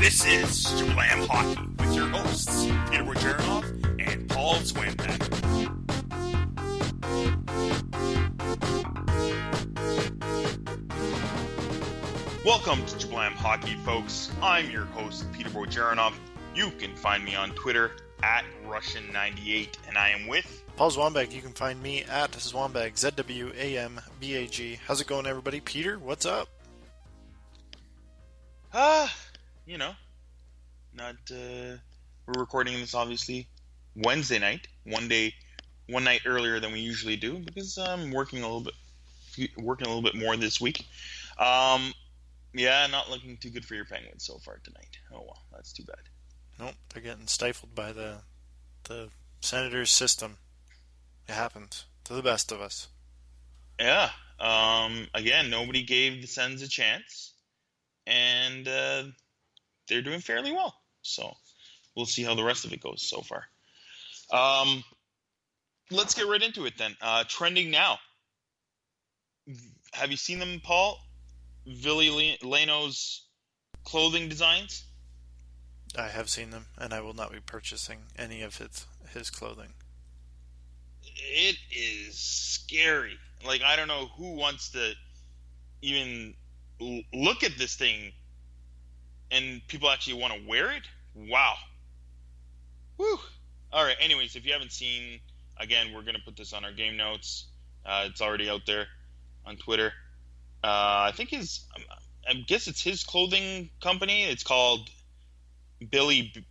This is Jablam Hockey with your hosts, Peter Bojarinoff and Paul Swinbeck. Welcome to Jablam Hockey, folks. I'm your host, Peter Bojarinoff. You can find me on Twitter at Russian98, and I am with Paul Swinbeck. You can find me at Swinbeck, ZWAMBAG. How's it going, everybody? Peter, what's up? We're recording this obviously Wednesday night, one night earlier than we usually do because I'm working a little bit more this week. Not looking too good for your Penguins so far tonight. Oh well, that's too bad. Nope, they're getting stifled by the Senators' system. It happens to the best of us. Yeah. Again, nobody gave the Sens a chance, and they're doing fairly well. So we'll see how the rest of it goes so far. Let's get right into it then. Trending now. Have you seen them, Paul? Ville Leino's clothing designs? I have seen them, and I will not be purchasing any of his clothing. It is scary. Like, I don't know who wants to even look at this thing and people actually want to wear it. Wow. Whew. All right. Anyways, if you haven't seen, again, we're going to put this on our game notes. It's already out there on Twitter. I guess it's his clothing company. It's called Ville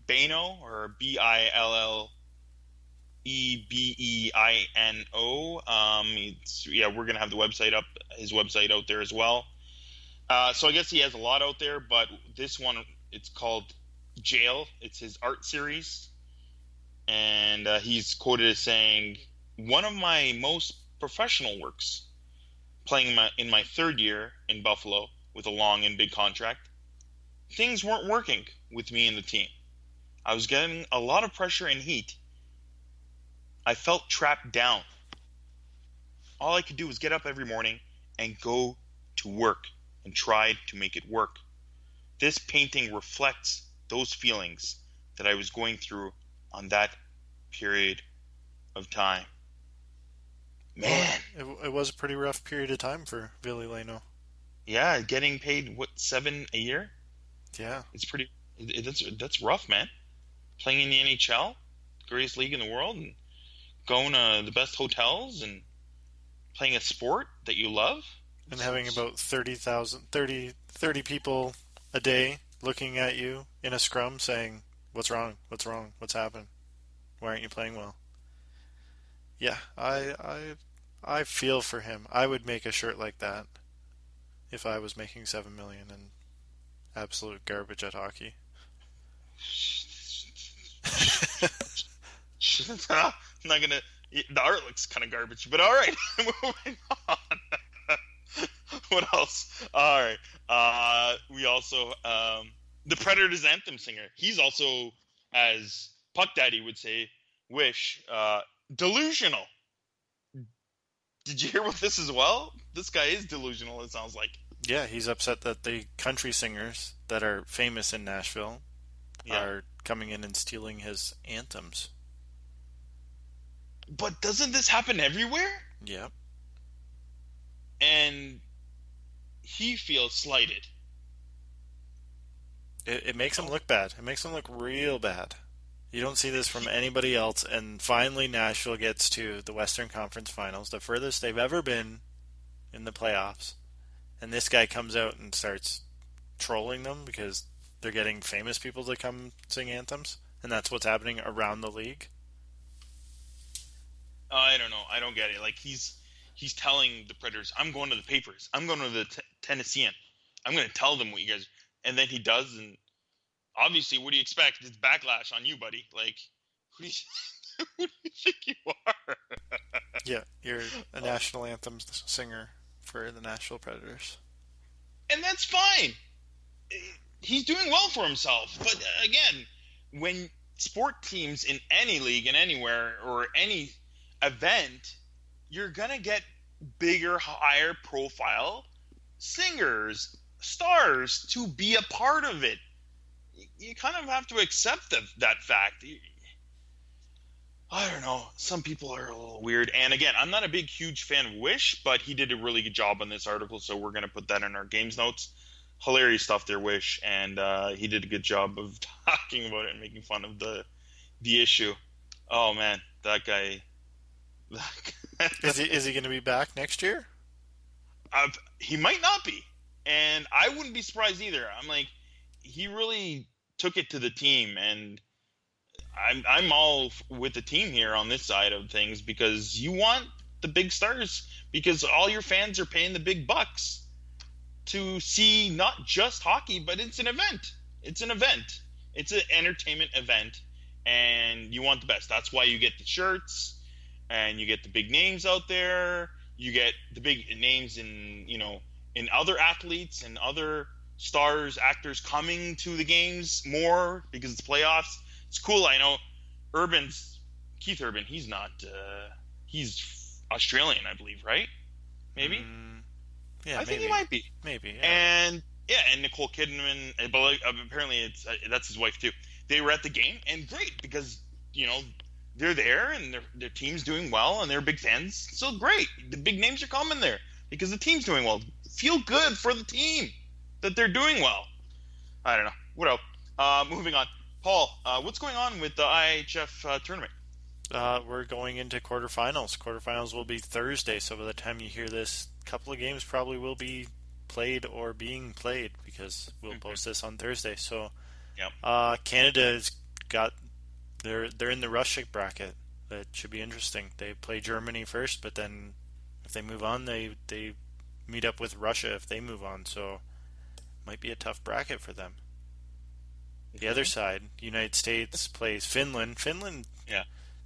Leino, or Billebeino. We're going to have the website up, his website out there as well. So I guess he has a lot out there, but this one, it's called Jail. It's his art series. And he's quoted as saying, "One of my most professional works, playing in my third year in Buffalo with a long and big contract. Things weren't working with me and the team. I was getting a lot of pressure and heat. I felt trapped down. All I could do was get up every morning and go to work and try to make it work. This painting reflects those feelings that I was going through on that period of time." Man. It was a pretty rough period of time for Ville Leino. Yeah, getting paid, $7 a year? Yeah. It's pretty, that's rough, man. Playing in the NHL, greatest league in the world, and going to the best hotels and playing a sport that you love. And having about 30 people a day looking at you in a scrum saying, "What's wrong? What's wrong? What's happened? Why aren't you playing well?" Yeah, I feel for him. I would make a shirt like that if I was making $7 million and absolute garbage at hockey. I'm not gonna. The art looks kind of garbage, but all right. Moving on. What else? All right. We also the Predators Anthem singer. He's also, as Puck Daddy would say, delusional. Did you hear about this as well? This guy is delusional, it sounds like. Yeah, he's upset that the country singers that are famous in Nashville are coming in and stealing his anthems. But doesn't this happen everywhere? Yeah. And he feels slighted. It makes him look bad. It makes him look real bad. You don't see this from anybody else, and finally Nashville gets to the Western Conference Finals, the furthest they've ever been in the playoffs. And this guy comes out and starts trolling them because they're getting famous people to come sing anthems, and that's what's happening around the league. I don't know. I don't get it. Like, he's telling the Predators, "I'm going to the papers. I'm going to the Tennessean. I'm going to tell them what you guys..." And then he does, and obviously, what do you expect? It's backlash on you, buddy. Like, who do you think you are? Yeah, you're a national anthem singer for the Nashville Predators. And that's fine. He's doing well for himself. But again, when sport teams in any league and anywhere or any event, you're going to get bigger, higher profile singers, stars to be a part of it. you kind of have to accept that fact. I don't know. Some people are a little weird. And again, I'm not a huge fan of Wish, but he did a really good job on this article, so we're going to put that in our games notes. Hilarious stuff there, Wish, and he did a good job of talking about it and making fun of the issue. Oh man, that guy. Is he going to be back next year? He might not be, and I wouldn't be surprised either. I'm like, he really took it to the team, and I'm all with the team here on this side of things because you want the big stars because all your fans are paying the big bucks to see not just hockey, but it's an event. It's an event. It's an entertainment event, and you want the best. That's why you get the shirts, and you get the big names out there. You get the big names in other athletes and other stars, actors coming to the games more because it's playoffs. It's cool. I know Keith Urban. He's not. He's Australian, I believe, right? Maybe. Yeah, I think he might be. Maybe. Yeah. And Nicole Kidman. Apparently, that's his wife too. They were at the game, and great because they're there and their team's doing well and they're big fans. So great, the big names are coming there because the team's doing well. Feel good for the team that they're doing well. I don't know. What else? Moving on. Paul, what's going on with the IHF tournament? We're going into quarterfinals. Quarterfinals will be Thursday, so by the time you hear this, a couple of games probably will be played or being played because we'll post this on Thursday. So, Canada's got they're in the Russia bracket. That should be interesting. They play Germany first, but then if they move on, they meet up with Russia if they move on. So, might be a tough bracket for them. The other side, United States plays Finland. Finland,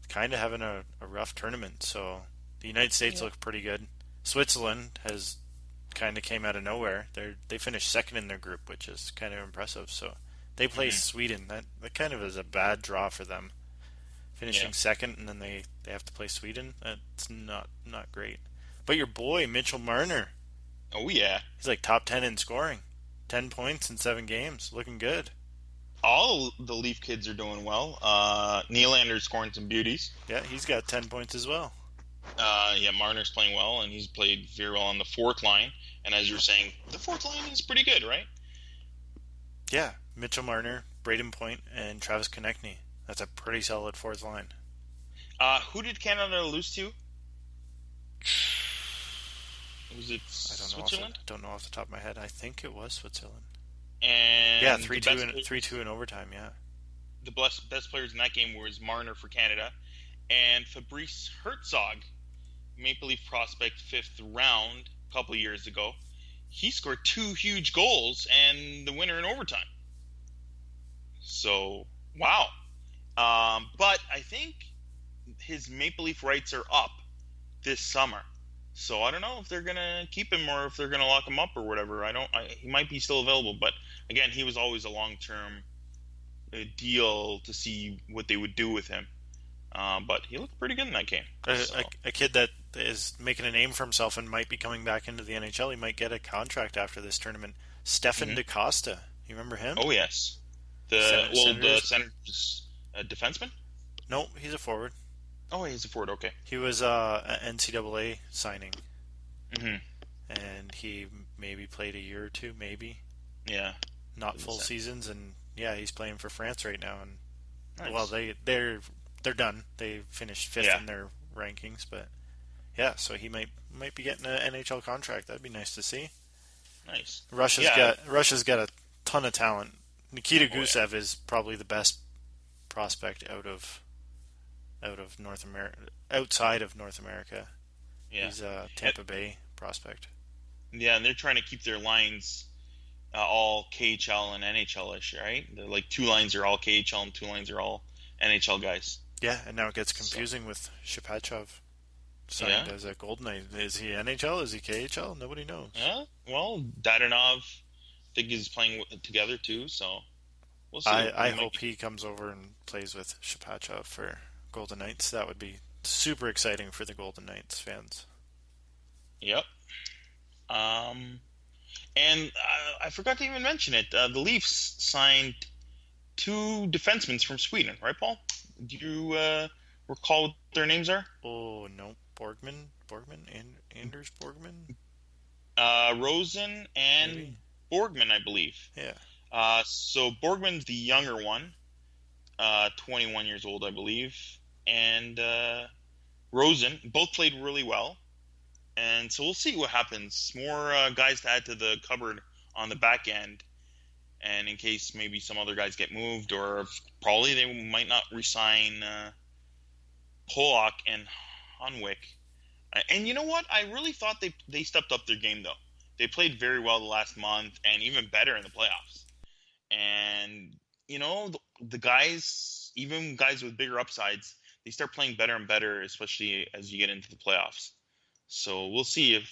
kind of having a rough tournament. So the United States look pretty good. Switzerland has kind of came out of nowhere. They finished second in their group, which is kind of impressive. So they play Sweden. That kind of is a bad draw for them. Finishing second, and then they have to play Sweden. That's not great. But your boy Mitchell Marner. Oh yeah, he's like top 10 in scoring. 10 points in 7 games, looking good. All the Leaf kids are doing well. Nylander's scoring some beauties. Yeah, he's got 10 points as well. Marner's playing well, and he's played very well on the fourth line. And as you were saying, the fourth line is pretty good, right? Yeah, Mitchell Marner, Braden Point, and Travis Konechny. That's a pretty solid fourth line. Who did Canada lose to? Was it Switzerland? I don't know off the top of my head. I think it was Switzerland. And 3-2 in overtime, yeah. The best players in that game was Marner for Canada and Fabrice Herzog, Maple Leaf prospect, 5th round a couple of years ago. He scored 2 huge goals and the winner in overtime. So, wow. But I think his Maple Leaf rights are up this summer. So I don't know if they're gonna keep him or if they're gonna lock him up or whatever. He might be still available, but again, he was always a long-term deal to see what they would do with him. But he looked pretty good in that game. A kid that is making a name for himself and might be coming back into the NHL. He might get a contract after this tournament. Stefan DaCosta, you remember him? Oh yes, the Senators defenseman. No, he's a forward. Oh, he's a forward. Okay. He was an NCAA signing, and he maybe played a year or two, maybe. Yeah. Not full seasons, and he's playing for France right now. And nice. Well, they're done. They finished 5th in their rankings, but so he might be getting an NHL contract. That'd be nice to see. Nice. Russia's got a ton of talent. Nikita Gusev is probably the best prospect out of North America, outside of North America. Yeah. He's a Tampa Bay prospect. Yeah, and they're trying to keep their lines all KHL and NHL-ish, right? They're like 2 lines are all KHL and 2 lines are all NHL guys. Yeah, and now it gets confusing with Shipachyov signed as a Golden Knight. Is he NHL? Is he KHL? Nobody knows. Yeah, well, Dadonov, I think he's playing together too, so we'll see. I hope he comes over and plays with Shipachyov for Golden Knights. That would be super exciting for the Golden Knights fans. Yep. And I forgot to even mention it. The Leafs signed two defensemen from Sweden, right, Paul? Do you recall what their names are? Oh, no. Borgman, and Anders Borgman? Rosen and Maybe. Borgman, I believe. Yeah. So Borgman's the younger one, 21 years old, I believe, and Rosen both played really well, and so we'll see what happens. More guys to add to the cupboard on the back end, and in case maybe some other guys get moved, or probably they might not resign Pollock and Hunwick. And you know what? I really thought they stepped up their game, though. They played very well the last month, and even better in the playoffs. And, you know, the guys, even guys with bigger upsides, they start playing better and better, especially as you get into the playoffs. So we'll see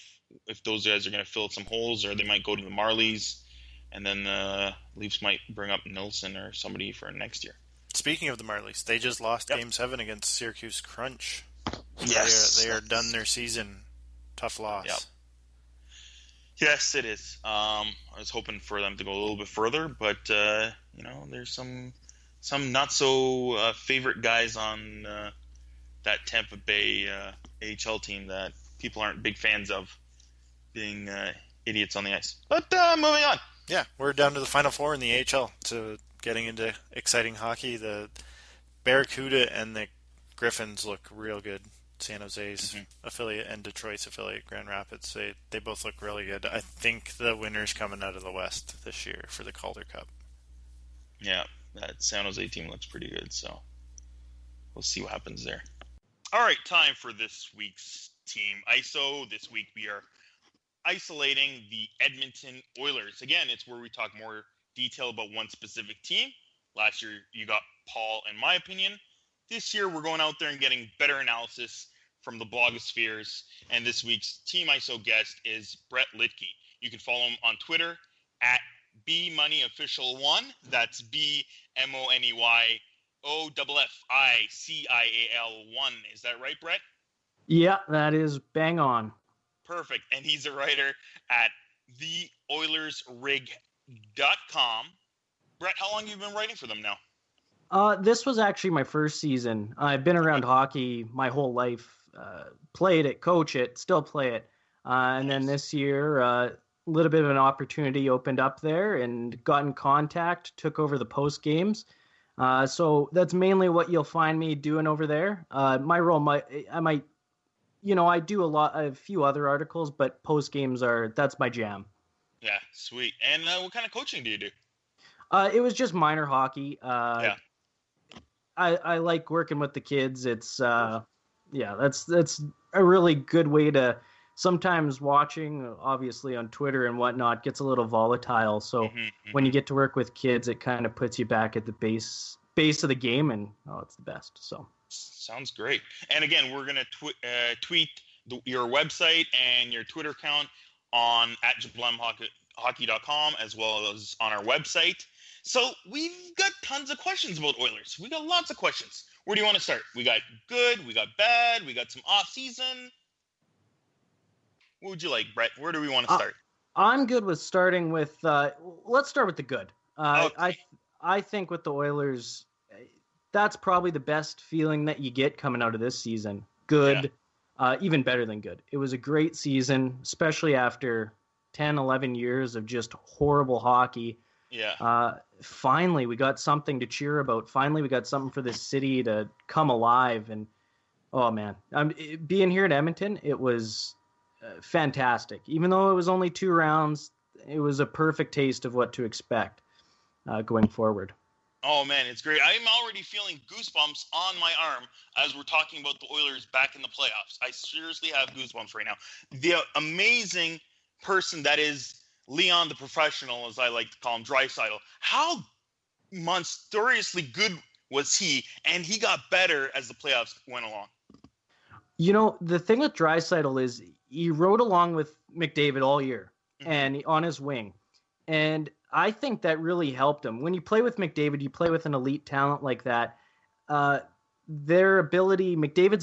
if those guys are going to fill some holes, or they might go to the Marlies, and then the Leafs might bring up Nilsson or somebody for next year. Speaking of the Marlies, they just lost Game 7 against Syracuse Crunch. Yes. They are done their season. Tough loss. Yep. Yes, it is. I was hoping for them to go a little bit further, but you know, there's some not so favorite guys on that Tampa Bay AHL team that people aren't big fans of, being idiots on the ice. But moving on. Yeah, we're down to the Final Four in the AHL. So getting into exciting hockey, the Barracuda and the Griffins look real good. San Jose's affiliate and Detroit's affiliate, Grand Rapids, they both look really good. I think the winner's coming out of the West this year for the Calder Cup. Yeah, that San Jose team looks pretty good, so we'll see what happens there. All right, time for this week's team ISO. This week we are isolating the Edmonton Oilers. Again, it's where we talk more detail about one specific team. Last year you got Paul and my opinion. This year we're going out there and getting better analysis from the blogospheres, and this week's Team ISO guest is Bret Litke. You can follow him on Twitter at BMoneyOfficial1. That's BMoneyOfficial1. Is that right, Bret? Yeah, that is bang on. Perfect. And he's a writer at theoilersrig.com. Bret, how long have you been writing for them now? This was actually my first season. I've been around hockey my whole life. Played it, coach it, still play it. And then this year, a little bit of an opportunity opened up there and got in contact, took over the post games. So that's mainly what you'll find me doing over there. My role I do a few other articles, but post games that's my jam. Yeah, sweet. And what kind of coaching do you do? It was just minor hockey. Yeah. I like working with the kids. It's that's a really good way to, sometimes watching obviously on Twitter and whatnot gets a little volatile. So when you get to work with kids, it kind of puts you back at the base of the game, and it's the best. So sounds great. And again, we're gonna tweet your website and your Twitter account on at JablamHockey.com, as well as on our website. So we've got tons of questions about Oilers. We got lots of questions. Where do you want to start? We got good, we got bad, we got some off season. What would you like, Bret? Where do we want to start? I'm good with starting with. Let's start with the good. Okay. I think with the Oilers, that's probably the best feeling that you get coming out of this season. Good, even better than good. It was a great season, especially after 10, 11 years of just horrible hockey. Yeah. Finally, we got something to cheer about. Finally, we got something for this city to come alive. And, oh, man. Being here at Edmonton, it was fantastic. Even though it was only 2 rounds, it was a perfect taste of what to expect going forward. Oh, man, it's great. I'm already feeling goosebumps on my arm as we're talking about the Oilers back in the playoffs. I seriously have goosebumps right now. The amazing person that is Leon the Professional, as I like to call him, Draisaitl. How monstrously good was he? And he got better as the playoffs went along. You know, the thing with Draisaitl is he rode along with McDavid all year and on his wing. And I think that really helped him. When you play with McDavid, you play with an elite talent like that. McDavid's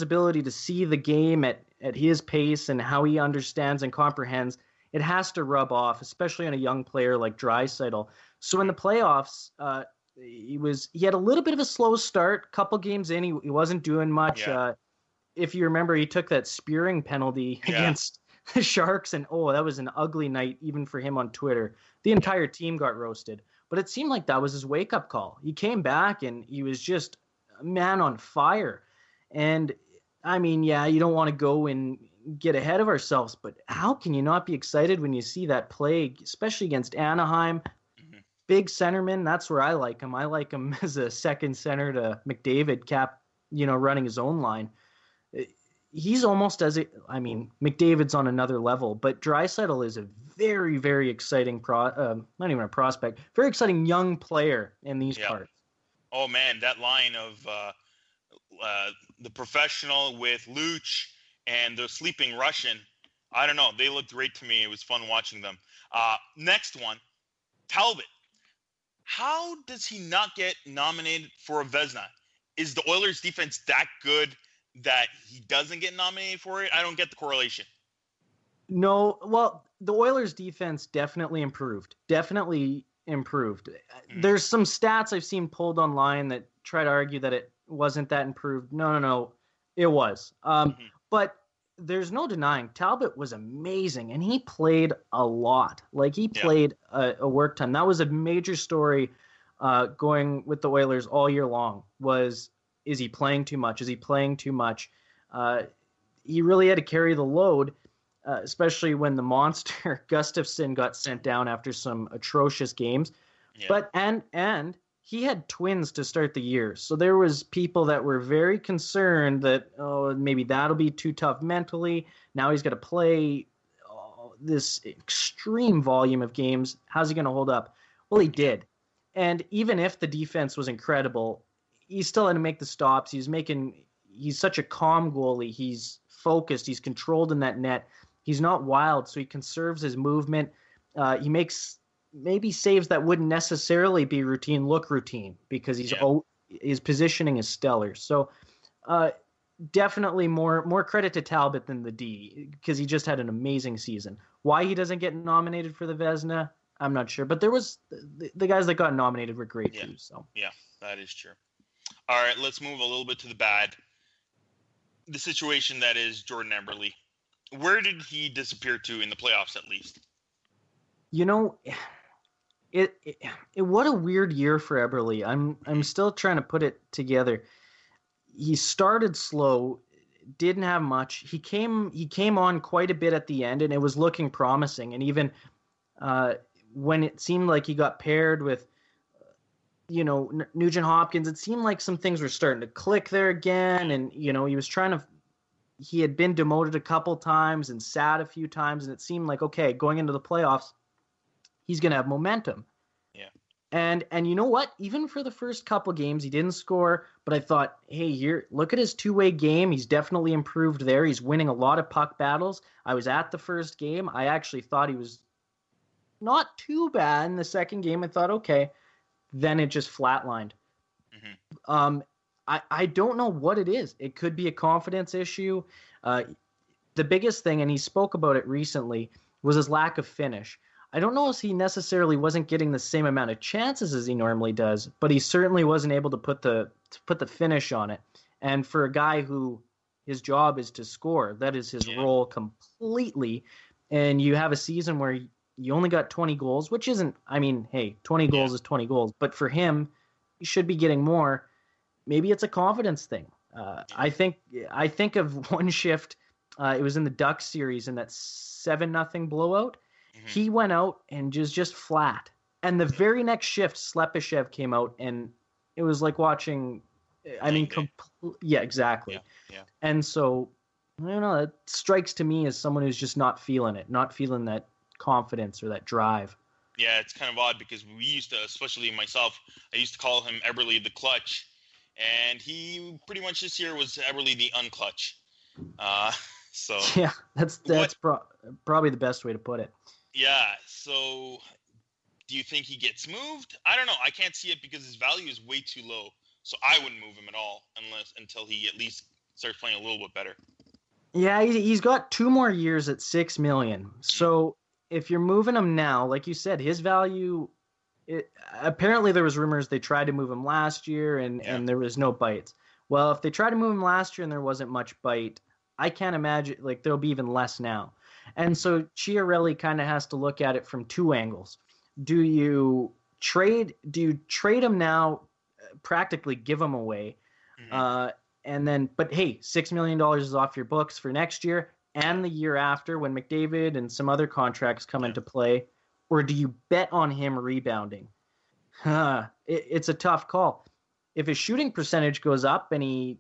ability to see the game at his pace and how he understands and comprehends, it has to rub off, especially on a young player like Draisaitl. So in the playoffs, he had a little bit of a slow start. Couple games in, he wasn't doing much. Yeah. If you remember, he took that spearing penalty against the Sharks, and that was an ugly night even for him on Twitter. The entire team got roasted, but it seemed like that was his wake-up call. He came back, and he was just a man on fire. And, I mean, yeah, you don't want to go and get ahead of ourselves, but how can you not be excited when you see that play, especially against Anaheim? Big centerman, that's where I like him. I like him as a second center to McDavid, running his own line. He's almost McDavid's on another level, but Draisaitl is a very, very exciting not even a prospect, very exciting young player in these parts. Oh man, that line of the professional with Luch and the sleeping Russian, I don't know, they looked great to me. It was fun watching them. Next one, Talbot. How does he not get nominated for a Vezina? Is the Oilers defense that good that he doesn't get nominated for it? I don't get the correlation. No, well, the Oilers defense definitely improved. There's some stats I've seen pulled online that try to argue that it wasn't that improved. No, it was. But there's no denying Talbot was amazing, and he played a lot. Like, he played a work ton. That was a major story going with the Oilers all year long, is he playing too much? Is he playing too much? He really had to carry the load, especially when the monster Gustafsson got sent down after some atrocious games. Yeah. But and he had twins to start the year, so there was people that were very concerned that maybe that'll be too tough mentally. Now he's got to play this extreme volume of games. How's he going to hold up? Well, he did, and even if the defense was incredible, he still had to make the stops. He's such a calm goalie. He's focused. He's controlled in that net. He's not wild, so he conserves his movement. He makes maybe saves that wouldn't necessarily be routine look routine because his positioning is stellar. So definitely more credit to Talbot than the D, because he just had an amazing season. Why he doesn't get nominated for the Vezina, I'm not sure. But there was the guys that got nominated were great too. So yeah, that is true. All right, let's move a little bit to the bad. The situation that is Jordan Eberle. Where did he disappear to in the playoffs, at least? What a weird year for Eberle. I'm still trying to put it together. He started slow, didn't have much. He came on quite a bit at the end, and it was looking promising. And even when it seemed like he got paired with Nugent Hopkins, it seemed like some things were starting to click there again. And he had been demoted a couple times and sat a few times, and it seemed like, okay, going into the playoffs, he's going to have momentum. Yeah. And you know what? Even for the first couple games, he didn't score, but I thought, hey, here, look at his two-way game. He's definitely improved there. He's winning a lot of puck battles. I was at the first game. I actually thought he was not too bad. In the second game, I thought, okay. Then it just flatlined. Mm-hmm. I don't know what it is. It could be a confidence issue. The biggest thing, and he spoke about it recently, was his lack of finish. I don't know if he necessarily wasn't getting the same amount of chances as he normally does, but he certainly wasn't able to put the finish on it. And for a guy who his job is to score, that is his role completely. And you have a season where you only got 20 goals, which isn't, 20 goals is 20 goals. But for him, he should be getting more. Maybe it's a confidence thing. I think of one shift. It was in the Ducks series in that 7-0 blowout. Mm-hmm. He went out and just flat. And the very next shift, Slepyshev came out, and it was like watching. Exactly. Yeah. And so, I don't know. It strikes to me as someone who's just not feeling it, not feeling that confidence or that drive. Yeah, it's kind of odd because we used to, especially myself, I used to call him Eberle the clutch, and he pretty much this year was Eberle the unclutch. So yeah, that's probably the best way to put it. Yeah. So, do you think he gets moved? I don't know. I can't see it because his value is way too low. So I wouldn't move him at all until he at least starts playing a little bit better. Yeah, he's got 2 more years at $6 million. So if you're moving him now, like you said, his value apparently there was rumors they tried to move him last year and there was no bites. Well, if they tried to move him last year and there wasn't much bite, I can't imagine, like, there'll be even less now. And so Chiarelli kind of has to look at it from two angles. Do you trade him now, practically give him away, and then, but hey, $6 million is off your books for next year and the year after when McDavid and some other contracts come into play, or do you bet on him rebounding? It's a tough call. If his shooting percentage goes up and he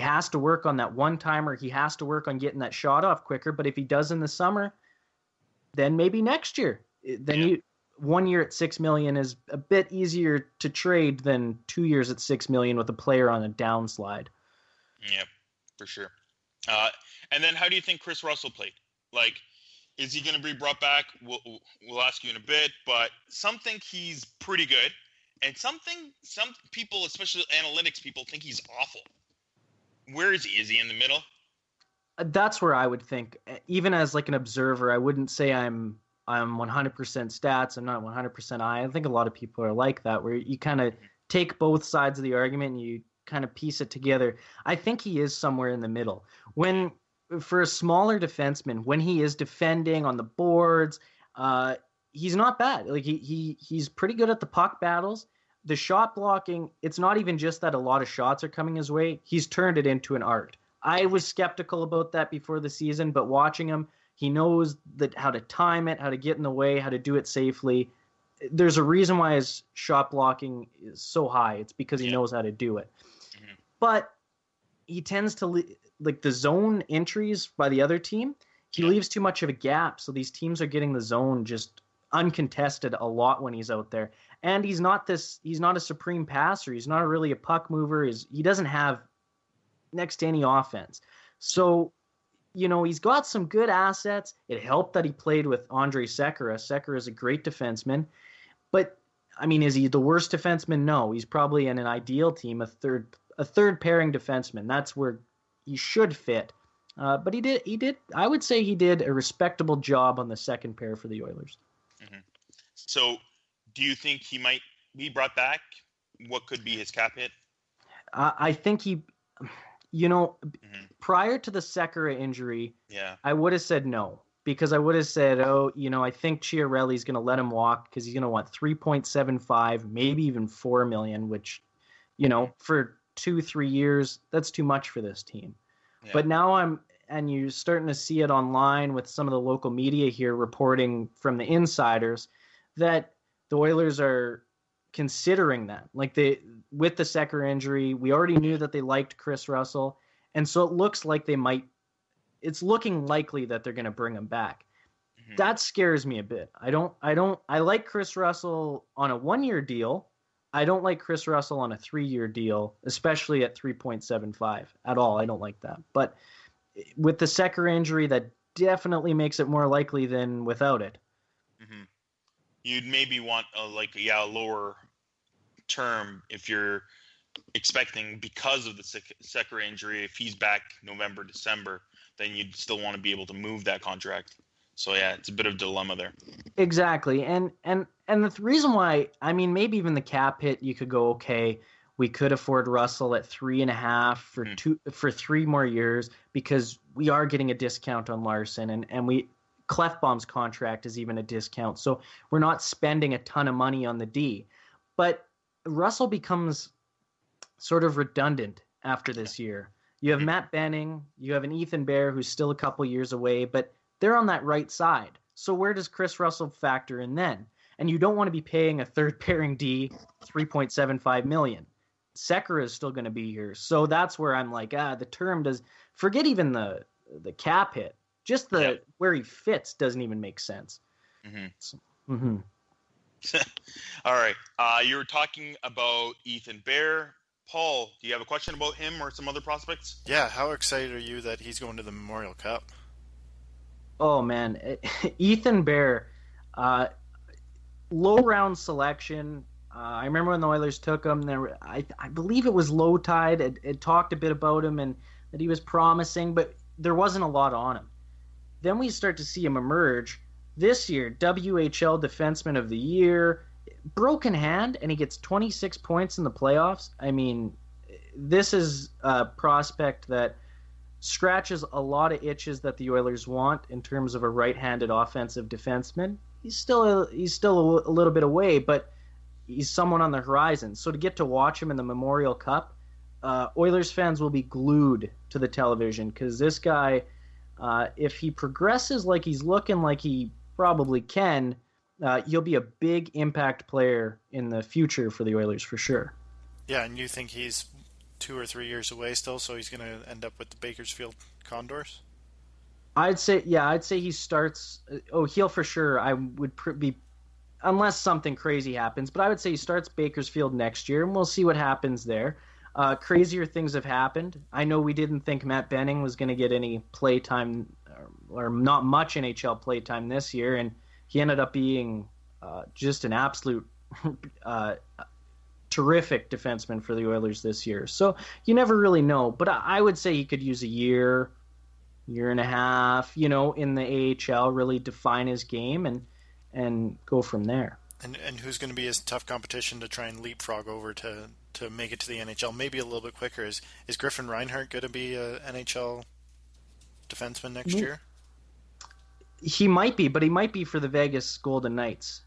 has to work on that one-timer, he has to work on getting that shot off quicker, but if he does in the summer, then maybe next year. Then 1 year at $6 million is a bit easier to trade than 2 years at $6 million with a player on a downslide. Yeah, for sure. And then how do you think Chris Russell played? Like, is he going to be brought back? We'll ask you in a bit, but some think he's pretty good, and some people, especially analytics people, think he's awful. Where is he? Is he in the middle? That's where I would think. Even as like an observer, I wouldn't say I'm 100% stats. I'm not 100% I think a lot of people are like that, where you kind of take both sides of the argument and you kind of piece it together. I think he is somewhere in the middle. For a smaller defenseman, when he is defending on the boards, he's not bad. Like he's pretty good at the puck battles. The shot blocking, it's not even just that a lot of shots are coming his way. He's turned it into an art. I was skeptical about that before the season, but watching him, he knows how to time it, how to get in the way, how to do it safely. There's a reason why his shot blocking is so high. It's because he knows how to do it. Mm-hmm. But he tends to, like the zone entries by the other team, he leaves too much of a gap. So these teams are getting the zone just uncontested a lot when he's out there. And he's not a supreme passer. He's not really a puck mover. He doesn't have next to any offense. So, he's got some good assets. It helped that he played with Andrej Sekera. Sekera is a great defenseman. But, I mean, is he the worst defenseman? No. He's probably in an ideal team, a third pairing defenseman. That's where he should fit. But he did. I would say he did a respectable job on the second pair for the Oilers. Mm-hmm. So, do you think he might be brought back? What could be his cap hit? I think he, prior to the Sekera injury, I would have said no. Because I would have said, I think Chiarelli's going to let him walk because he's going to want 3.75, maybe even 4 million, which, for 2-3 years, that's too much for this team. Yeah. But now you're starting to see it online with some of the local media here reporting from the insiders that the Oilers are considering that. Like with the Sekera injury, we already knew that they liked Chris Russell. And so it looks like it's looking likely that they're going to bring him back. Mm-hmm. That scares me a bit. I like Chris Russell on a 1-year deal. I don't like Chris Russell on a 3-year deal, especially at 3.75 at all. I don't like that. But with the Sekera injury, that definitely makes it more likely than without it. Mm-hmm. You'd maybe want a lower term if you're expecting, because of the Sekera injury, if he's back November, December, then you'd still want to be able to move that contract. So it's a bit of a dilemma there. Exactly. And the reason why, I mean, maybe even the cap hit, you could go, okay, we could afford Russell at 3.5 for 3 more years because we are getting a discount on Larson and Clefbaum's contract is even a discount. So we're not spending a ton of money on the D. But Russell becomes sort of redundant after this year. You have Matt Benning, you have an Ethan Bear who's still a couple years away, but they're on that right side. So where does Chris Russell factor in then? And you don't want to be paying a third pairing D $3.75 million. Sekera is still going to be here. So that's where I'm like, the term does, forget even the cap hit. Just where he fits doesn't even make sense. Mm-hmm. So, All right. You were talking about Ethan Bear. Paul, do you have a question about him or some other prospects? Yeah. How excited are you that he's going to the Memorial Cup? Oh, man. Ethan Bear, low round selection. I remember when the Oilers took him. I believe it was Low Tide. It talked a bit about him and that he was promising, but there wasn't a lot on him. Then we start to see him emerge this year, WHL Defenseman of the Year, broken hand, and he gets 26 points in the playoffs. I mean, this is a prospect that scratches a lot of itches that the Oilers want in terms of a right-handed offensive defenseman. He's still a little bit away, but he's someone on the horizon. So to get to watch him in the Memorial Cup, Oilers fans will be glued to the television, because this guy, if he progresses like he's looking like he probably can, he'll be a big impact player in the future for the Oilers for sure. Yeah, and you think he's 2 or 3 years away still, so he's going to end up with the Bakersfield Condors? I'd say he starts. He'll for sure. I would be, unless something crazy happens, but I would say he starts Bakersfield next year, and we'll see what happens there. Crazier things have happened. I know we didn't think Matt Benning was going to get any play time, or not much NHL play time this year, and he ended up being just an absolute terrific defenseman for the Oilers this year. So you never really know, but I would say he could use a year and a half, in the AHL, really define his game and go from there. And who's going to be his tough competition to try and leapfrog over to make it to the NHL maybe a little bit quicker? Is Griffin Reinhart going to be an NHL defenseman next year? He might be, but he might be for the Vegas Golden Knights.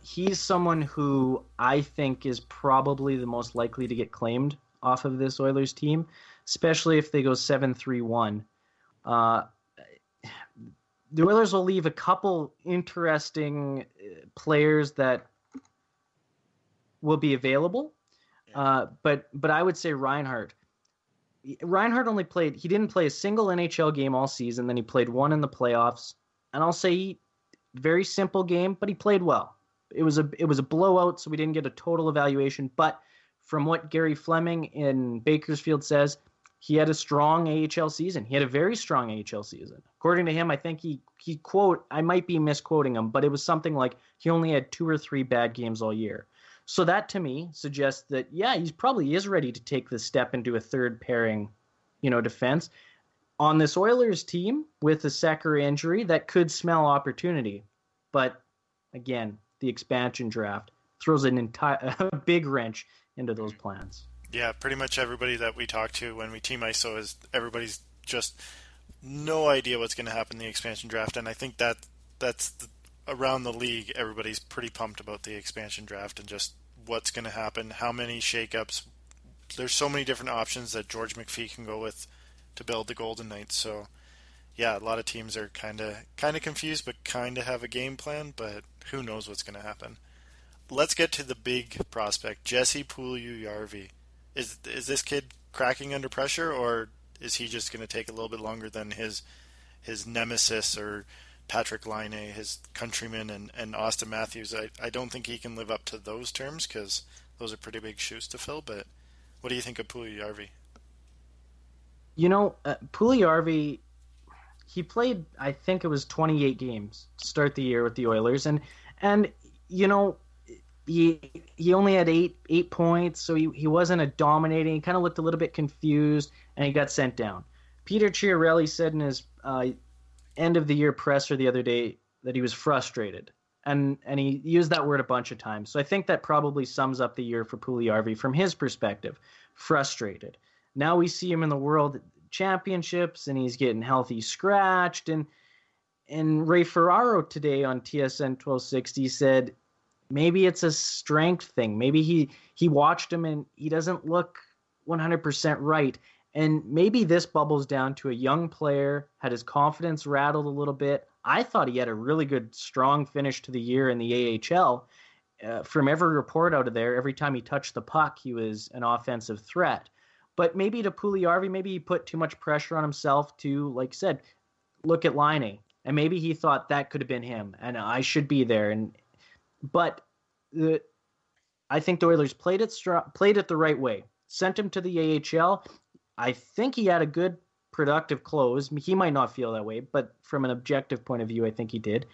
He's someone who I think is probably the most likely to get claimed off of this Oilers team, especially if they go 7-3-1. The Oilers will leave a couple interesting players that will be available, but I would say Reinhart only played. He didn't play a single NHL game all season. Then he played one in the playoffs, and I'll say very simple game, but he played well. It was a blowout, so we didn't get a total evaluation. But from what Gary Fleming in Bakersfield says, he had a strong AHL season. He had a very strong AHL season. According to him, I think he quote, I might be misquoting him, but it was something like he only had 2 or 3 bad games all year. So that to me suggests that, yeah, he's probably is ready to take the step into a third pairing, defense. On this Oilers team with a Sekera injury, that could smell opportunity. But again, the expansion draft throws a big wrench into those plans. Yeah, pretty much everybody that we talk to when we team ISO is everybody's just no idea what's going to happen in the expansion draft, and I think that's around the league. Everybody's pretty pumped about the expansion draft and just what's going to happen, how many shakeups. There's so many different options that George McPhee can go with to build the Golden Knights. So, yeah, a lot of teams are kind of confused, but kind of have a game plan. But who knows what's going to happen? Let's get to the big prospect, Jesse Puljujärvi. Is this kid cracking under pressure, or is he just going to take a little bit longer than his nemesis or Patrick Laine, his countryman, and Austin Matthews? I don't think he can live up to those terms because those are pretty big shoes to fill. But what do you think of Puljujärvi? Puljujärvi, he played, I think it was 28 games to start the year with the Oilers, and he only had eight points, so he wasn't a dominating. He kind of looked a little bit confused, and he got sent down. Peter Chiarelli said in his end of the year presser the other day that he was frustrated, and he used that word a bunch of times. So I think that probably sums up the year for Puljujärvi from his perspective. Frustrated. Now we see him in the World Championships, and he's getting healthy scratched. And Ray Ferraro today on TSN 1260 said, maybe it's a strength thing. Maybe he watched him and he doesn't look 100% right. And maybe this bubbles down to a young player, had his confidence rattled a little bit. I thought he had a really good, strong finish to the year in the AHL. From every report out of there, every time he touched the puck, he was an offensive threat. But maybe to Puljujärvi, maybe he put too much pressure on himself to, like I said, look at Laine. And maybe he thought that could have been him, and I should be there. But I think the Oilers played it the right way. Sent him to the AHL. I think he had a good, productive close. He might not feel that way, but from an objective point of view, I think he did.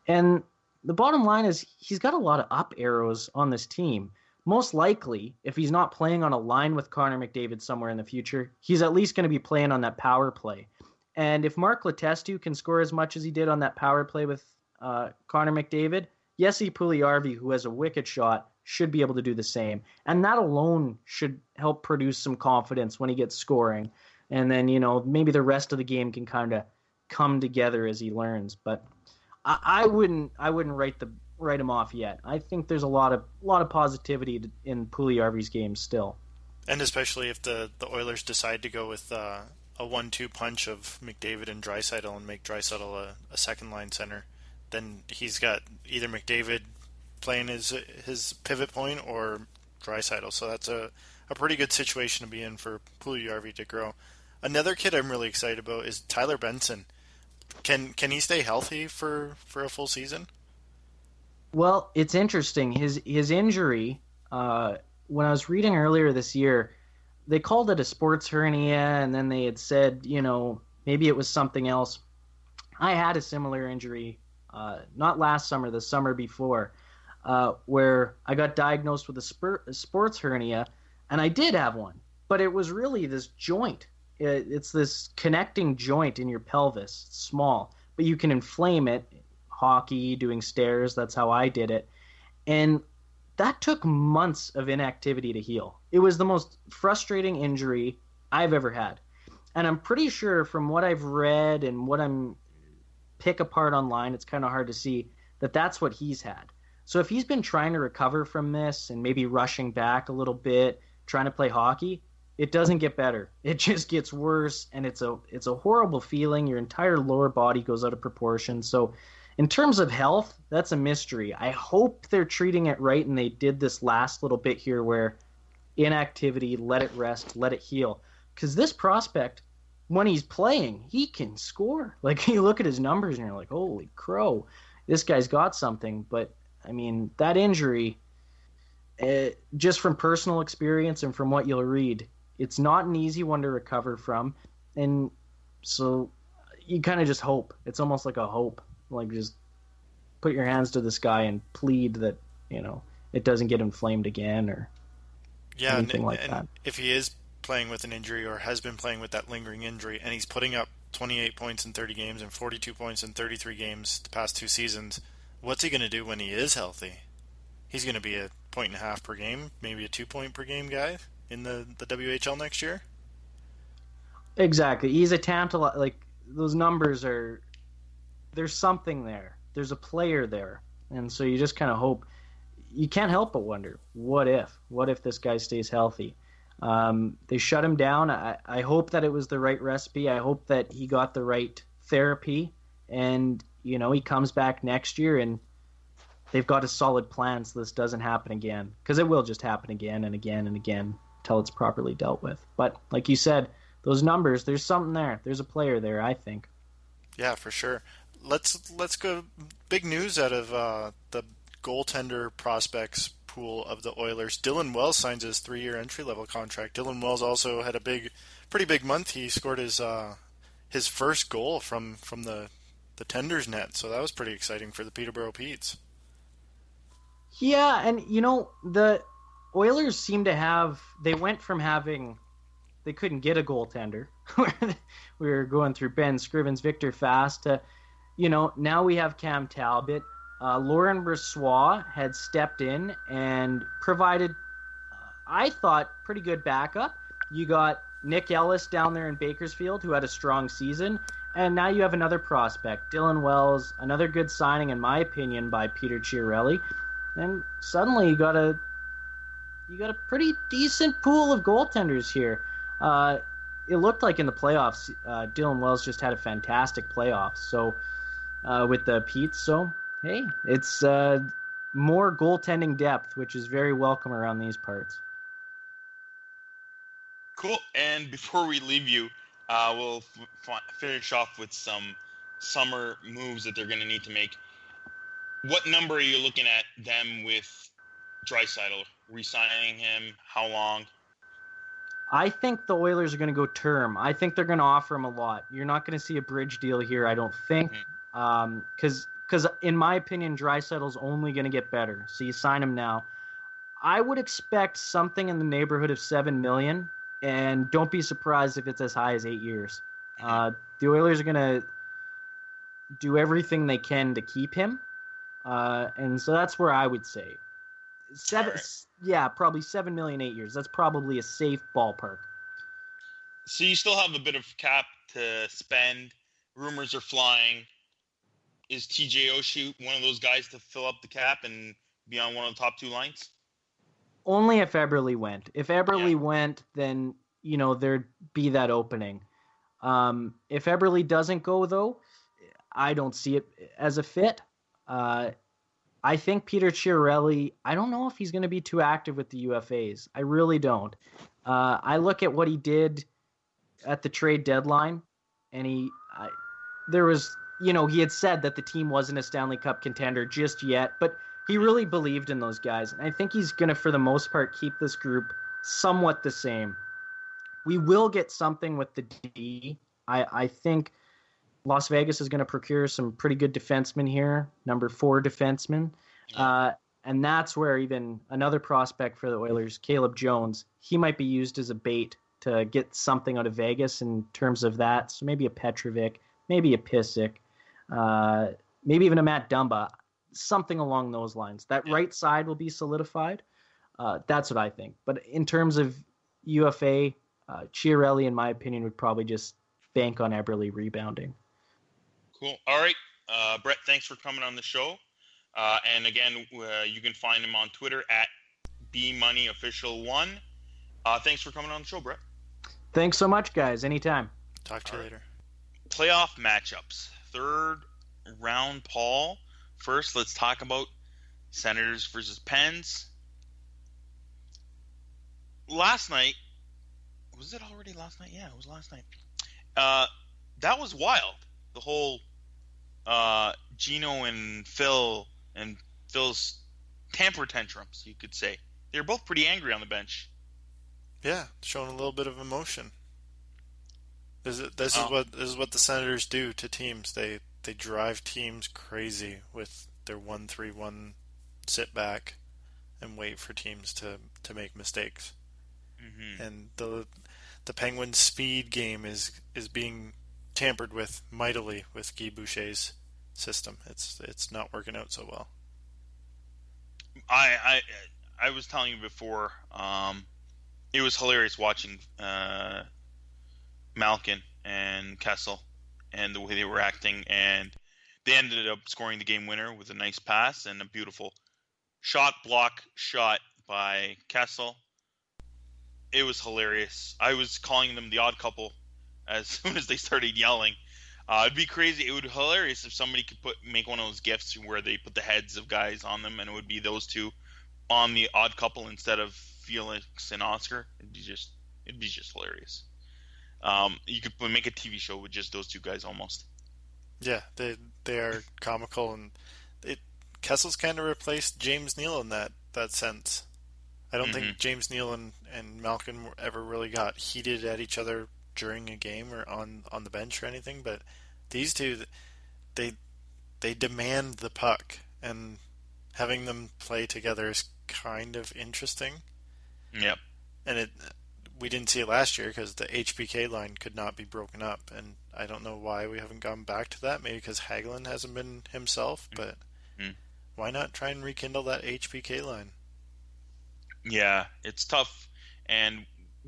And the bottom line is he's got a lot of up arrows on this team. Most likely, if he's not playing on a line with Connor McDavid somewhere in the future, he's at least going to be playing on that power play. And if Mark Letestu can score as much as he did on that power play with Connor McDavid, Jesse Puljujarvi, who has a wicked shot, should be able to do the same. And that alone should help produce some confidence when he gets scoring. And then, maybe the rest of the game can kind of come together as he learns. But I wouldn't write him off yet. I think there's a lot of positivity in Puljujarvi's game still. And especially if the Oilers decide to go with a 1-2 punch of McDavid and Draisaitl and make Draisaitl a second-line center, then he's got either McDavid playing his pivot point or Draisaitl. So that's a pretty good situation to be in for Puljujarvi to grow. Another kid I'm really excited about is Tyler Benson. Can he stay healthy for a full season? Well, it's interesting. His injury, when I was reading earlier this year, they called it a sports hernia, and then they had said, maybe it was something else. I had a similar injury, not last summer, the summer before, where I got diagnosed with a sports hernia, and I did have one, but it was really this joint. It's this connecting joint in your pelvis. It's small, but you can inflame it. Hockey, doing stairs, that's how I did it. And that took months of inactivity to heal. It was the most frustrating injury I've ever had. And I'm pretty sure from what I've read and what I'm pick apart online, it's kind of hard to see that that's what he's had. So if he's been trying to recover from this and maybe rushing back a little bit, trying to play hockey, it doesn't get better. It just gets worse, and it's a horrible feeling. Your entire lower body goes out of proportion. So in terms of health, that's a mystery. I hope they're treating it right, and they did this last little bit here where inactivity, let it rest, let it heal. Because this prospect, when he's playing, he can score. Like, you look at his numbers, and you're like, holy crow, this guy's got something. But, I mean, that injury, just from personal experience and from what you'll read, it's not an easy one to recover from. And so you kind of just hope. It's almost like a hope. Like, just put your hands to the sky and plead that, it doesn't get inflamed again or anything like that. If he is playing with an injury or has been playing with that lingering injury and he's putting up 28 points in 30 games and 42 points in 33 games the past 2 seasons, what's he going to do when he is healthy? He's going to be a 1.5 per game, maybe a 2 point per game guy in the WHL next year? Exactly. He's a tantalizing, like, those numbers are, there's something there. There's a player there. And so you just kind of hope, you can't help but wonder, what if this guy stays healthy? They shut him down. I hope that it was the right recipe. I hope that he got the right therapy, and, he comes back next year and they've got a solid plan so this doesn't happen again, because it will just happen again and again and again until it's properly dealt with. But like you said, those numbers, there's something there. There's a player there, I think. Yeah, for sure. Let's go. Big news out of the goaltender prospects pool of the Oilers. Dylan Wells signs his 3-year entry-level contract. Dylan Wells also had a pretty big month. He scored his first goal from the Tenders net, so that was pretty exciting for the Peterborough Petes. Yeah, and the Oilers seem to have, they went from having, they couldn't get a goaltender. We were going through Ben Scrivens, Victor Fast, to, now we have Cam Talbot. Lauren Brossoit had stepped in and provided, I thought, pretty good backup. You got Nick Ellis down there in Bakersfield, who had a strong season, and now you have another prospect, Dylan Wells, another good signing, in my opinion, by Peter Chiarelli. And suddenly you got a pretty decent pool of goaltenders here. It looked like in the playoffs, Dylan Wells just had a fantastic playoffs. So with the Petes, so hey, it's more goaltending depth, which is very welcome around these parts. Cool. And before we leave you, we'll finish off with some summer moves that they're going to need to make. What number are you looking at them with Draisaitl? Re-signing him? How long? I think the Oilers are going to go term. I think they're going to offer him a lot. You're not going to see a bridge deal here, I don't think. Because in my opinion, Draisaitl's only going to get better. So you sign him now. I would expect something in the neighborhood of $7 million, and don't be surprised if it's as high as 8 years. The Oilers are going to do everything they can to keep him. And so that's where I would say Right. probably 7 million 8 years. That's probably a safe ballpark. So you still have a bit of cap to spend. Rumors are flying. Is TJ Oshie one of those guys to fill up the cap and be on one of the top two lines? Only if Eberle went. If Eberle went, then there'd be that opening. If Eberle doesn't go, though, I don't see it as a fit. I think Peter Chiarelli, I don't know if he's going to be too active with the UFAs. I really don't. I look at what he did at the trade deadline, and he had said that the team wasn't a Stanley Cup contender just yet, but he really believed in those guys. And I think he's going to, for the most part, keep this group somewhat the same. We will get something with the D. I think Las Vegas is going to procure some pretty good defensemen here, number 4 defenseman. And that's where even another prospect for the Oilers, Caleb Jones, he might be used as a bait to get something out of Vegas in terms of that. So maybe a Petrovic, maybe a Pysyk, maybe even a Matt Dumba, something along those lines. That right side will be solidified. That's what I think. But in terms of UFA, Chiarelli, in my opinion, would probably just bank on Eberle rebounding. Cool. All right. Bret, thanks for coming on the show. And again, you can find him on Twitter at BMoneyOfficial1. Thanks for coming on the show, Bret. Thanks so much, guys. Anytime. Talk to you later. Playoff matchups. Third round, Paul. First, let's talk about Senators versus Pens. Last night, was it already last night? Yeah, it was last night. That was wild. The whole Gino and Phil and Phil's temper tantrums, you could say. They were both pretty angry on the bench. Yeah, showing a little bit of emotion. This is what the Senators do to teams. They drive teams crazy with their 1-3-1 sit back and wait for teams to make mistakes. Mm-hmm. And the Penguins' speed game is being tampered with mightily with Guy Boucher's system. It's not working out so well. I was telling you before, it was hilarious watching Malkin and Kessel and the way they were acting, and they ended up scoring the game winner with a nice pass and a beautiful block shot by Kessel. It was hilarious. I was calling them the odd couple as soon as they started yelling. It'd be crazy. It would be hilarious if somebody could make one of those gifs where they put the heads of guys on them, and it would be those two on the odd couple instead of Felix and Oscar. It'd be just hilarious. You could make a TV show with just those two guys almost. Yeah, they are comical, and Kessel's kind of replaced James Neal in that sense. I don't think James Neal and Malkin ever really got heated at each other during a game or on the bench or anything, but these two, they demand the puck, and having them play together is kind of interesting. Yep. And we didn't see it last year because the HPK line could not be broken up, and I don't know why we haven't gone back to that. Maybe because Hagelin hasn't been himself, but why not try and rekindle that HPK line? Yeah, it's tough, and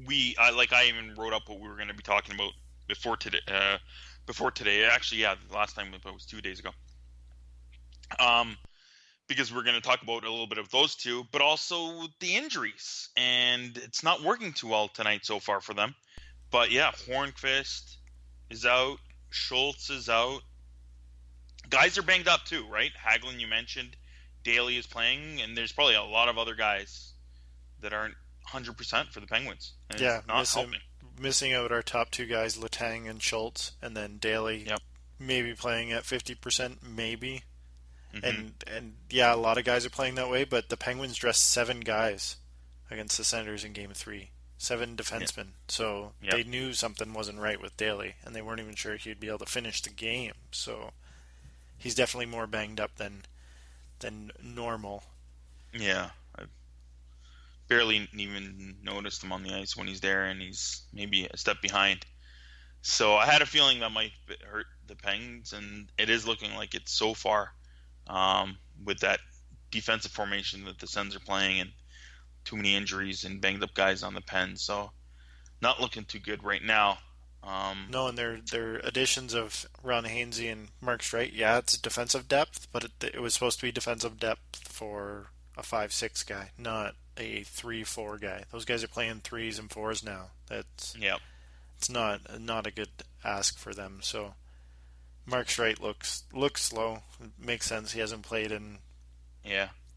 I even wrote up what we were going to be talking about before today. Actually, yeah, the last time it was 2 days ago. Because we're going to talk about a little bit of those two, but also the injuries, and it's not working too well tonight so far for them. But yeah, Hornqvist is out, Schultz is out. Guys are banged up too, right? Hagelin, you mentioned, Daly is playing, and there's probably a lot of other guys that aren't 100% for the Penguins. And yeah, missing out our top two guys, Letang and Schultz, and then Daly maybe playing at 50%, maybe. And yeah, a lot of guys are playing that way, but the Penguins dressed 7 guys against the Senators in Game 3. 7 defensemen. So they knew something wasn't right with Daly, and they weren't even sure he'd be able to finish the game. So he's definitely more banged up than normal. Yeah. I barely even noticed him on the ice when he's there, and he's maybe a step behind. So I had a feeling that might hurt the Penguins, and it is looking like it so far. with that defensive formation that the Sens are playing, and too many injuries and banged up guys on the pen. So not looking too good right now. No, and their additions of Ron Hainsey and Mark Streit, yeah, it's defensive depth, but it was supposed to be defensive depth for a 5-6 guy, not a 3-4 guy. Those guys are playing 3s and 4s now. It's not a good ask for them. So Mark Streit looks slow. It makes sense. He hasn't played in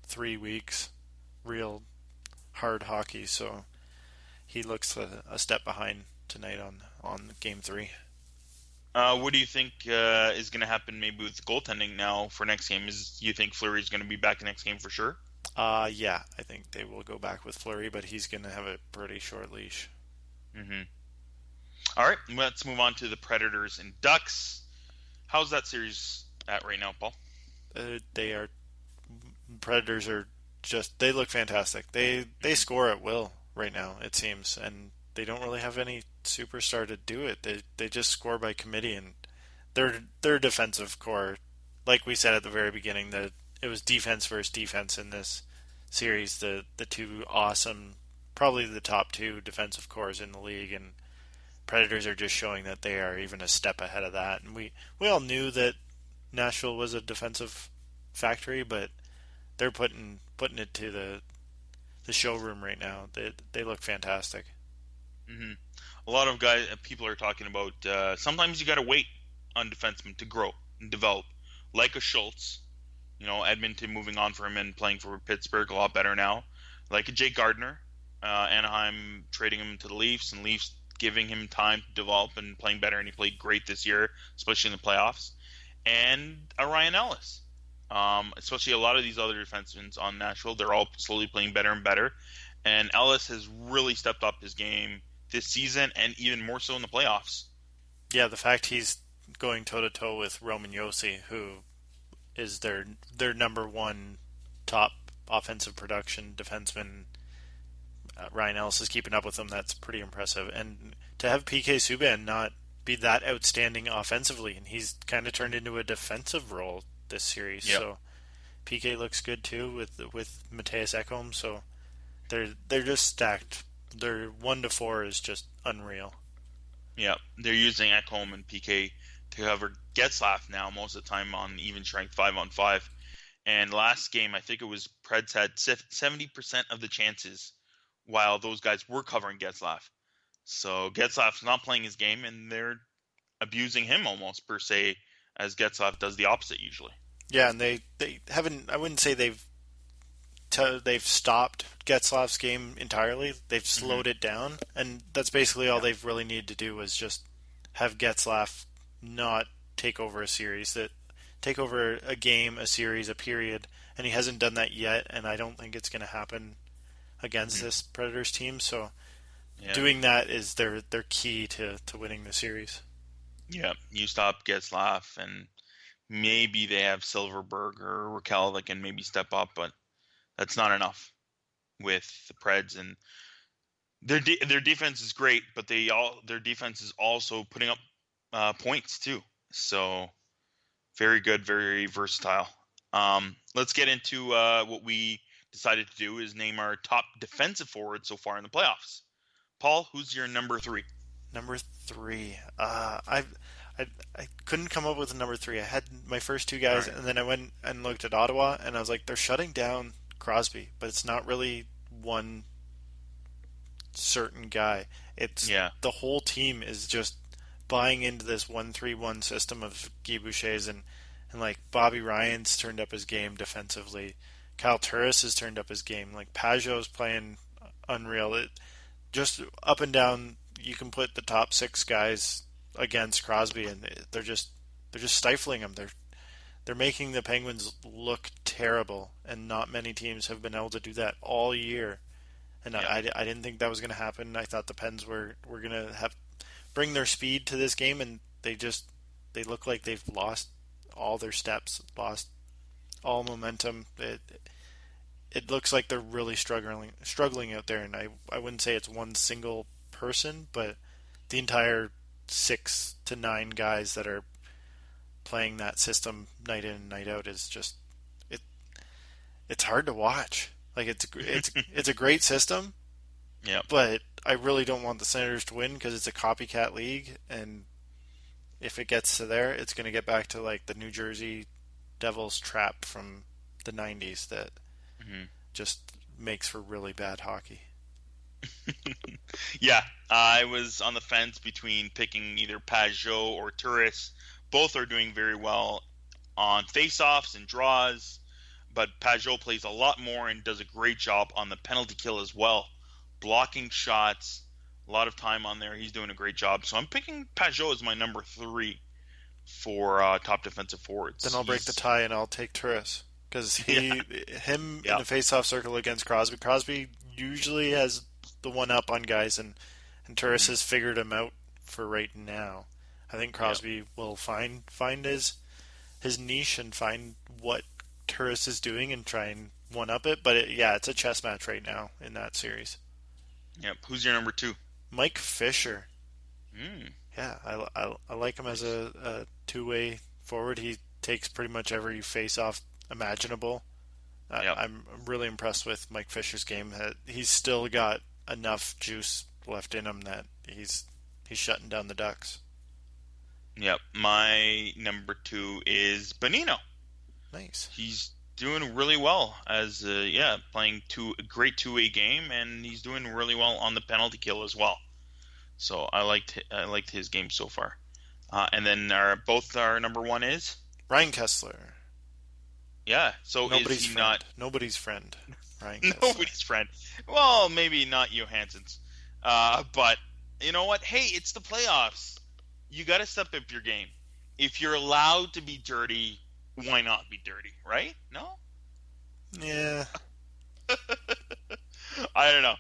3 weeks, real hard hockey. So he looks a step behind tonight on game 3. What do you think is going to happen maybe with goaltending now for next game? You think Fleury's going to be back next game for sure? Yeah, I think they will go back with Fleury, but he's going to have a pretty short leash. Mm-hmm. All right, let's move on to the Predators and Ducks. How's that series at right now, Paul? Predators are just, they look fantastic. They score at will right now, it seems, and they don't really have any superstar to do it. They just score by committee, and their defensive core, like we said at the very beginning, that it was defense versus defense in this series. The two awesome, probably the top 2 defensive cores in the league, and Predators are just showing that they are even a step ahead of that. And we all knew that Nashville was a defensive factory, but they're putting it to the showroom right now. They look fantastic. Mm-hmm. A lot of people are talking about sometimes you got to wait on defensemen to grow and develop, like a Schultz. Edmonton moving on for him and playing for Pittsburgh a lot better now. Like a Jake Gardner, Anaheim trading him to the Leafs, and Leafs giving him time to develop and playing better, and he played great this year, especially in the playoffs. And a Ryan Ellis. Especially a lot of these other defensemen on Nashville, they're all slowly playing better and better. And Ellis has really stepped up his game this season, and even more so in the playoffs. Yeah, the fact he's going toe-to-toe with Roman Josi, who is their number 1 top offensive production defenseman. Ryan Ellis is keeping up with them. That's pretty impressive. And to have PK Subban not be that outstanding offensively, and he's kind of turned into a defensive role this series. Yep. So PK looks good too with Matthias Ekholm. So they're just stacked. Their 1-4 is just unreal. Yeah, they're using Ekholm and PK to cover Getzlaf now most of the time on even strength 5-on-5. And last game, I think it was Preds had 70% of the chances while those guys were covering Getzlaf. So Getzlaf's not playing his game, and they're abusing him almost per se, as Getzlaf does the opposite usually. Yeah, and they haven't. I wouldn't say they've stopped Getzlaf's game entirely. They've slowed it down, and that's basically all they've really needed to do was just have Getzlaf not take over a series, that take over a game, a series, a period, and he hasn't done that yet, and I don't think it's going to happen against this Predators team. So doing that is their key to winning the series. Yeah, you stop Getzlaf, and maybe they have Silverberg or Raquel that can maybe step up, but that's not enough with the Preds. And their defense is great, but their defense is also putting up points too. So very good, very versatile. Let's get into what we decided to do is name our top defensive forward so far in the playoffs. Paul, who's your number 3? Number 3. I couldn't come up with a number 3. I had my first 2 guys, and then I went and looked at Ottawa, and I was like, they're shutting down Crosby, but it's not really one certain guy. It's the whole team is just buying into this 1-3-1 system of Guy Boucher's, and like Bobby Ryan's turned up his game defensively. Kyle Turris has turned up his game. Like Pajot's playing unreal. It just up and down. You can put the top 6 guys against Crosby, and they're just stifling him. They're making the Penguins look terrible, and not many teams have been able to do that all year. And I didn't think that was going to happen. I thought the Pens were going to bring their speed to this game, and they look like they've lost all their steps, lost all momentum. It looks like they're really struggling out there, and I wouldn't say it's one single person, but the entire 6 to 9 guys that are playing that system night in and night out is just it's hard to watch. Like it's a great system. Yeah. But I really don't want the Senators to win because it's a copycat league, and if it gets to there, it's going to get back to like the New Jersey Devils trap from the 90s that just makes for really bad hockey. Yeah, I was on the fence between picking either Pajot or Turris. Both are doing very well on face-offs and draws, but Pajot plays a lot more and does a great job on the penalty kill as well. Blocking shots, a lot of time on there. He's doing a great job. So I'm picking Pajot as my number 3 for top defensive forwards. Then I'll break the tie and I'll take Turris. Because him in the face-off circle against Crosby. Crosby usually has the one up on guys, and Turris has figured him out for right now. I think Crosby will find his niche and find what Turris is doing and try and one-up it. But it's a chess match right now in that series. Yep. Who's your number 2? Mike Fisher. Yeah, I like him as a two-way forward. He takes pretty much every face-off imaginable. I'm really impressed with Mike Fisher's game. He's still got enough juice left in him that he's shutting down the Ducks. Yep. My number 2 is Bonino. Nice. He's doing really well as playing a great two-way game, and he's doing really well on the penalty kill as well. So I liked his game so far. And then both our number 1 is Ryan Kessler. Yeah. So nobody's is he friend. not Nobody's friend? Ryan Kessler. Nobody's friend. Well, maybe not Johansson's. But you know what? Hey, it's the playoffs. You got to step up your game. If you're allowed to be dirty, why not be dirty, right? No? Yeah. I don't know.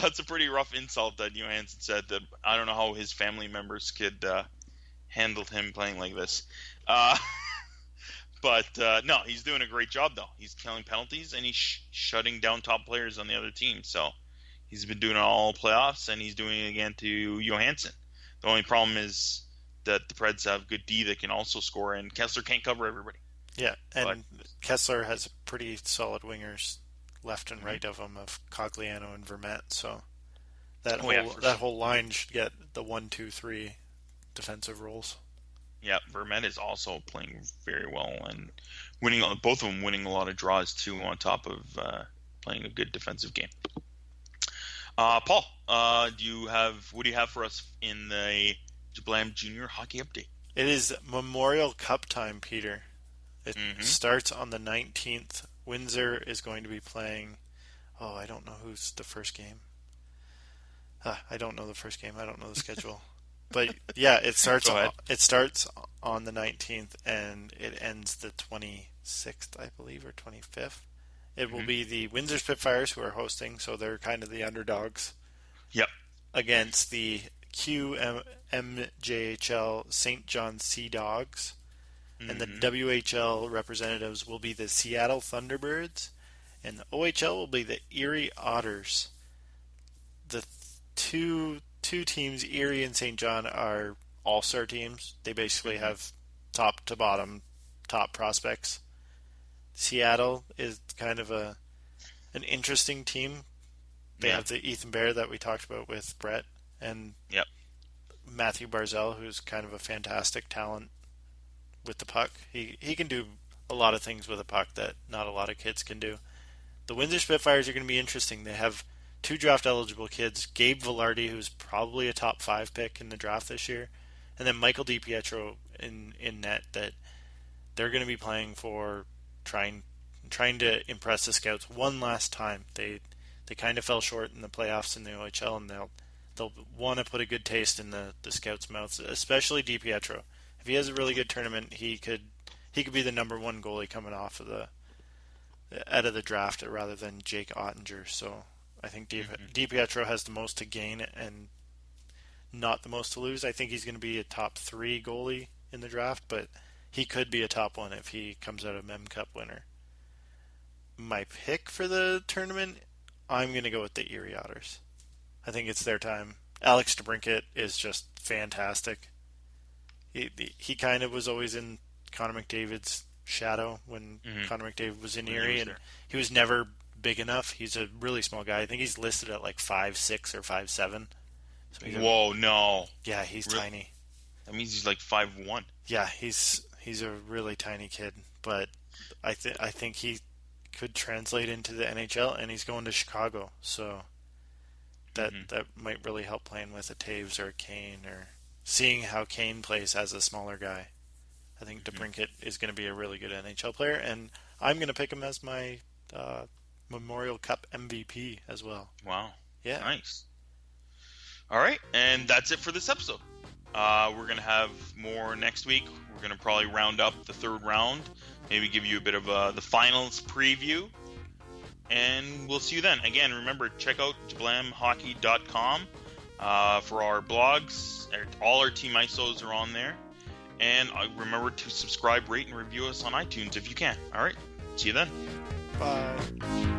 That's a pretty rough insult that Johansson said. That I don't know how his family members could handle him playing like this. But no, he's doing a great job, though. He's killing penalties, and he's shutting down top players on the other team. So he's been doing it all playoffs, and he's doing it again to Johansson. The only problem is that the Preds have good D that can also score, and Kessler can't cover everybody. Yeah, and Kessler has pretty solid wingers left and right of him, of Cogliano and Vermette. So that whole line should get the 1, 2, 3 defensive roles. Yeah, Vermette is also playing very well and winning. Both of them winning a lot of draws too, on top of playing a good defensive game. Paul, what do you have for us in the Jablam Junior Hockey update? It is Memorial Cup time, Peter. It starts on the 19th. Windsor is going to be playing. Oh, I don't know who's the first game. I don't know the first game. I don't know the schedule. But yeah, it starts on the 19th and it ends the 26th, I believe, or 25th. It will be the Windsor Spitfires who are hosting, so they're kind of the underdogs. Yep. Against the QMJHL St. John Sea Dogs. And the WHL representatives will be the Seattle Thunderbirds, and the OHL will be the Erie Otters. The two teams, Erie and St. John, are all-star teams. They basically have top to bottom top prospects. Seattle is kind of an interesting team. They have the Ethan Bear that we talked about with Bret, and Matthew Barzell, who's kind of a fantastic talent with the puck. He can do a lot of things with a puck that not a lot of kids can do. The Windsor Spitfires are going to be interesting. They have 2 draft-eligible kids, Gabe Velarde, who's probably a top 5 pick in the draft this year, and then Michael DiPietro in net, that they're going to be playing for trying to impress the scouts one last time. They kind of fell short in the playoffs in the OHL, and they'll want to put a good taste in the scouts' mouths, especially DiPietro. If he has a really good tournament, he could be the number 1 goalie coming off of out of the draft rather than Jake Ottinger. So I think DiPietro has the most to gain and not the most to lose. I think he's going to be a top 3 goalie in the draft, but he could be a top 1 if he comes out a Mem Cup winner. My pick for the tournament, I'm going to go with the Erie Otters. I think it's their time. Alex DeBrincat is just fantastic. He kind of was always in Connor McDavid's shadow when Connor McDavid was in Erie, and there. he was never big enough. He's a really small guy. I think he's listed at like 5'6" or 5'7". So Whoa, no. Yeah, he's tiny. That means he's like 5'1". Yeah, he's a really tiny kid, but I think he could translate into the NHL, and he's going to Chicago, so that might really help playing with a Taves or a Kane, or seeing how Kane plays as a smaller guy. I think DeBrincat is going to be a really good NHL player, and I'm going to pick him as my Memorial Cup MVP as well. Wow. Yeah. Nice. All right, and that's it for this episode. We're going to have more next week. We're going to probably round up the third round, maybe give you a bit of the finals preview, and we'll see you then. Again, remember, check out jablamhockey.com for our blogs. All our Team ISOs are on there. And remember to subscribe, rate, and review us on iTunes if you can. All right, see you then. Bye.